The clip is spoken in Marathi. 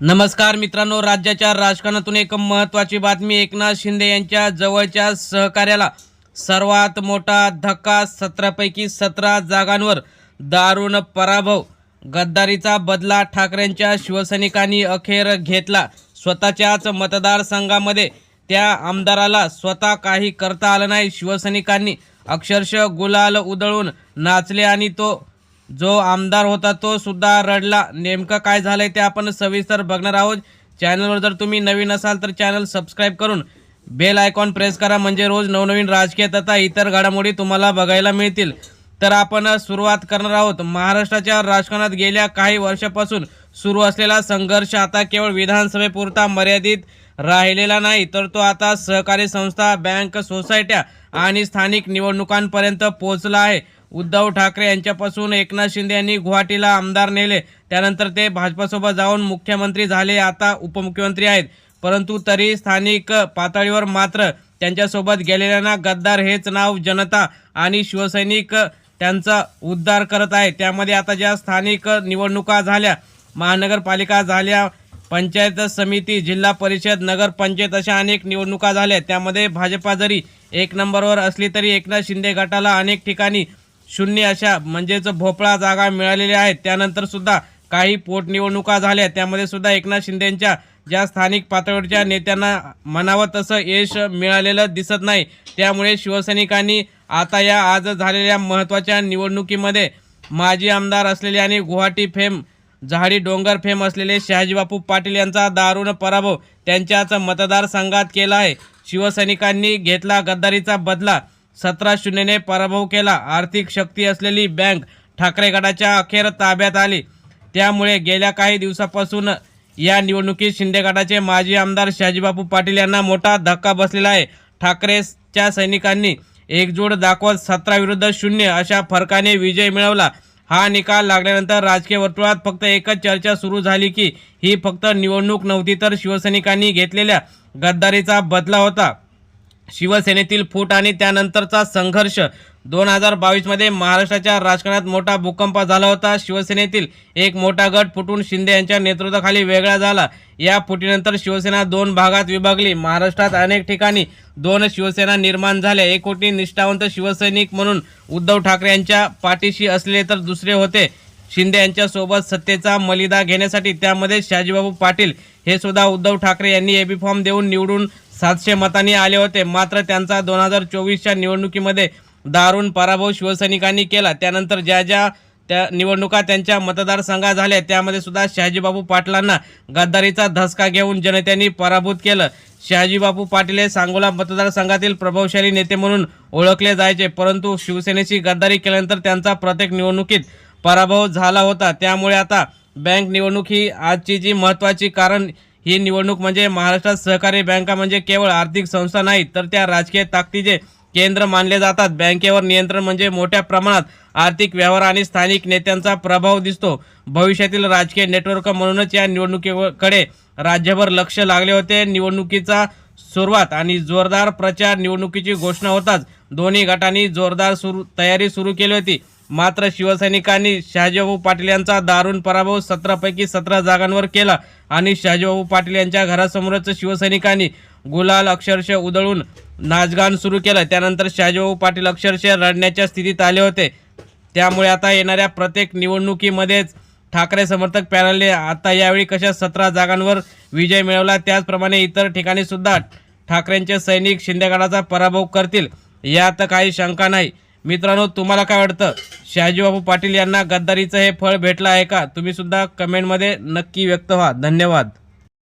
नमस्कार मित्रांनो, राज्याच्या राजकारणातून एक महत्त्वाची बातमी. एकनाथ शिंदे यांच्या जवळच्या सहकार्याला सर्वात मोठा धक्का. 17 पैकी 17 जागांवर दारुण पराभव. गद्दारीचा बदला ठाकरेंच्या शिवसैनिकांनी अखेर घेतला. स्वतःच्याच मतदारसंघामध्ये त्या आमदाराला स्वतः काही करता आलं नाही. शिवसैनिकांनी अक्षरशः गुलाल उधळून नाचले आणि तो जो आमदार होता तो सुद्धा रडला. नेमकं काय झालंय ते आपण सविस्तर बघणार आहोत. चॅनलवर जर तुम्ही नवीन असाल तर चॅनल सबस्क्राईब करून बेल आयकॉन प्रेस करा, म्हणजे रोज नवनवीन राजकीय तथा इतर घडामोडी तुम्हाला बघायला मिळतील. तर आपण सुरुवात करणार आहोत. महाराष्ट्राच्या राजकारणात गेल्या काही वर्षापासून सुरू असलेला संघर्ष आता केवळ विधानसभेपुरता मर्यादित राहिलेला नाही, तर तो आता सहकारी संस्था, बँक, सोसायट्या आणि स्थानिक निवडणुकांपर्यंत पोहोचला आहे. उद्धव ठाकरे यांच्यापासून एकनाथ शिंदे यांनी गुवाहाटीला आमदार नेले, त्यानंतर ते भाजपसोबत जाऊन मुख्यमंत्री झाले, आता उपमुख्यमंत्री आहेत. परंतु तरी स्थानिक पातळीवर मात्र त्यांच्यासोबत गेलेल्यांना गद्दार हेच नाव जनता आणि शिवसैनिक त्यांचा उद्धार करत आहे. त्यामध्ये आता ज्या स्थानिक निवडणुका झाल्या, महानगरपालिका झाल्या, पंचायत समिती, जिल्हा परिषद, नगरपंचायत अशा अनेक निवडणुका झाल्या. त्यामध्ये भाजपा जरी एक नंबरवर असली तरी एकनाथ शिंदे गटाला अनेक ठिकाणी शून्य अशा म्हणजेच भोपळा जागा मिळालेल्या आहेत. त्यानंतर सुद्धा काही पोटनिवडणुका झाल्या, त्यामध्ये सुद्धा एकनाथ शिंदेंच्या ज्या स्थानिक पातळीवरच्या नेत्यांना म्हणावं तसं यश मिळालेलं दिसत नाही. त्यामुळे शिवसैनिकांनी आता या आज झालेल्या महत्त्वाच्या निवडणुकीमध्ये माजी आमदार असलेले आणि गुवाहाटी फेम, झाडी डोंगर फेम असलेले शहाजीबापू पाटील यांचा दारुण पराभव त्यांच्याच मतदारसंघात केला आहे. शिवसैनिकांनी घेतला गद्दारीचा बदला, 17-0ने पराभव केला. आर्थिक शक्ती असलेली बँक ठाकरे गटाच्या अखेर ताब्यात आली. त्यामुळे गेल्या काही दिवसापासून या निवडणुकीत शिंदे गटाचे माजी आमदार शहाजीबापू पाटील यांना मोठा धक्का बसलेला आहे. ठाकरेच्या सैनिकांनी एकजूट दाखवत 17-0 अशा फरकाने विजय मिळवला. हा निकाल लागल्यानंतर राजकीय वर्तुळात फक्त एकच चर्चा सुरू झाली की ही फक्त निवडणूक नव्हती, तर शिवसैनिकांनी घेतलेल्या गद्दारीचा बदला होता. शिवसेनेतील फूट आणि त्यानंतरचा संघर्ष. 2022 महाराष्ट्राच्या राजकारणात मोठा भूकंप झाला होता. शिवसेनेतील एक मोठा गट फुटून शिंदे यांच्या नेतृत्वाखाली वेगळा झाला. या फुटीनंतर शिवसेना 2 भागात विभागली. महाराष्ट्रात अनेक ठिकाणी 2 शिवसेना निर्माण झाल्या. एकोटी निष्ठावंत शिवसैनिक म्हणून उद्धव ठाकरे यांच्या पाठीशी असलेले तर दुसरे होते शिंदे यांच्यासोबत सत्तेचा मलिदा घेण्यासाठी. त्यामध्ये शहाजीबापू पाटील हे सुद्धा उद्धव ठाकरे यांनी एबी फॉर्म देऊन निवडून 700 मतांनी आले होते. मात्र त्यांचा 2024च्या निवडणुकीमध्ये दारुण पराभव शिवसैनिकांनी केला. त्यानंतर ज्या त्या निवडणुका त्यांच्या मतदारसंघात झाल्या त्यामध्ये सुद्धा शहाजीबापू पाटलांना गद्दारीचा धसका घेऊन जनतेने पराभूत केलं. शहाजीबापू पाटील हे सांगोला मतदारसंघातील प्रभावशाली नेते म्हणून ओळखले जायचे, परंतु शिवसेनेची गद्दारी केल्यानंतर त्यांचा प्रत्येक निवडणुकीत पराभव झाला होता. त्यामुळे आता बँक निवडणूक ही आजची जी महत्त्वाची, कारण ही निवडणूक म्हणजे महाराष्ट्रात सहकारी बँका म्हणजे केवळ आर्थिक संस्था नाहीत, तर त्या राजकीय ताकदीचे केंद्र मानले जातात. बँकेवर नियंत्रण म्हणजे मोठ्या प्रमाणात आर्थिक व्यवहार आणि स्थानिक नेत्यांचा प्रभाव दिसतो. भविष्यातील राजकीय नेटवर्क म्हणूनच या निवडणुकीकडे राज्यभर लक्ष लागले होते. निवडणुकीचा सुरुवात आणि जोरदार प्रचार. निवडणुकीची घोषणा होताच दोन्ही गटांनी जोरदार तयारी सुरू केली होती. मात्र शिवसैनिकांनी शहाजीबापू पाटील यांचा दारुण पराभव 17 पैकी 17 जागांवर केला आणि शहाजीबापू पाटील यांच्या घरासमोरच शिवसैनिकांनी गुलाल अक्षरशः उधळून नाचगान सुरू केलं. त्यानंतर शहाजीबापू पाटील अक्षरशः रडण्याच्या स्थितीत आले होते. त्यामुळे आता येणाऱ्या प्रत्येक निवडणुकीमध्येच ठाकरे समर्थक पॅनलने आता यावेळी कशा 17 जागांवर विजय मिळवला, त्याचप्रमाणे इतर ठिकाणी सुद्धा ठाकरेंचे सैनिक शिंदे गटाचा पराभव करतील यात काही शंका नाही. मित्रांनो, तुम्हाला काय वाटतं? शहाजीबापू पाटील यांना गद्दारीचं हे फळ भेटलं आहे का? तुम्ही सुद्धा कमेंटमध्ये नक्की व्यक्त व्हा. धन्यवाद.